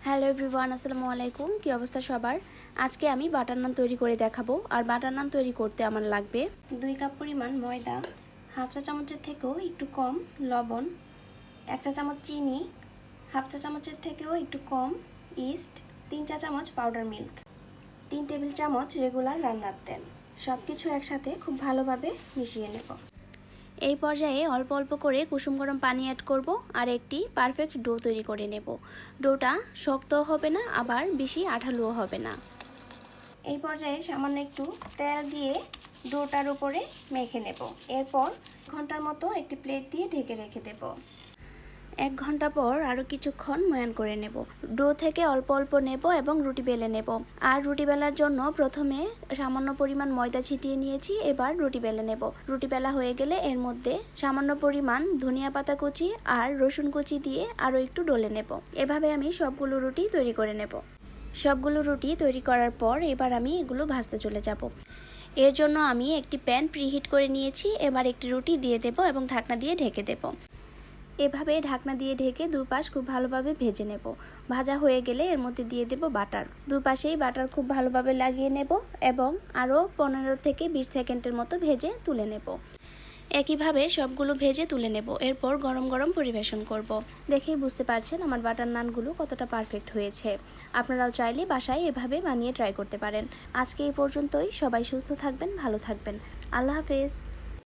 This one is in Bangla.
হ্যালো এভরিওয়ান, আসসালামু আলাইকুম। কী অবস্থা সবার? আজকে আমি বাটার নান তৈরি করে দেখাবো। আর বাটার নান তৈরি করতে আমার লাগবে 2 কাপ পরিমাণ ময়দা, হাফ চা চামচের থেকেও একটু কম লবণ, 1 চা চামচ চিনি, হাফ চা চামচের থেকেও একটু কম ইস্ট, 3 চা চামচ পাউডার মিল্ক, 3 টেবিল চামচ রেগুলার রান্নার তেল। সব কিছু একসাথে খুব ভালোভাবে মিশিয়ে নেব। এই পর্যায়ে অল্প অল্প করে কুসুম গরম পানি অ্যাড করব আর একটি পারফেক্ট ডো তৈরি করে নেব। ডোটা শক্তও হবে না, আবার বেশি আঠালোও হবে না। এই পর্যায়ে সামান্য একটু তেল দিয়ে ডোটার উপরে মেখে নেব। এরপর ঘন্টার মতো একটি প্লেট দিয়ে ঢেকে রেখে দেব। 1 ঘন্টা পর আরও কিছুক্ষণ ময়ান করে নেব। ডো থেকে অল্প অল্প নেব এবং রুটি বেলে নেব। আর রুটি বেলার জন্য প্রথমে সামান্য পরিমাণ ময়দা ছিটিয়ে নিয়েছি। এবার রুটি বেলে নেব। রুটি বেলা হয়ে গেলে এর মধ্যে সামান্য পরিমাণ ধনিয়া পাতা কুচি আর রসুন কুচি দিয়ে আরও একটু ডলে নেব। এভাবে আমি সবগুলো রুটি তৈরি করে নেব। সবগুলো রুটি তৈরি করার পর এবার আমি এগুলো ভাজতে চলে যাব। এর জন্য আমি একটি প্যান প্রিহিট করে নিয়েছি। এবার একটি রুটি দিয়ে দেব এবং ঢাকনা দিয়ে ঢেকে দেব। এভাবে ঢাকনা দিয়ে ঢেকে দুপাশ খুব ভালোভাবে ভেজে নেব। ভাজা হয়ে গেলে এর মধ্যে দিয়ে দেব বাটার। দুপাশেই বাটার খুব ভালোভাবে লাগিয়ে নেব এবং আরও 15 থেকে 20 সেকেন্ডের মতো ভেজে তুলে নেব। একইভাবে সবগুলো ভেজে তুলে নেব। এরপর গরম গরম পরিবেশন করব। দেখেই বুঝতে পারছেন আমার বাটার নানগুলো কতটা পারফেক্ট হয়েছে। আপনারাও চাইলে বাসায় এভাবে বানিয়ে ট্রাই করতে পারেন। আজকে এই পর্যন্তই। সবাই সুস্থ থাকবেন, ভালো থাকবেন। আল্লাহ হাফেজ।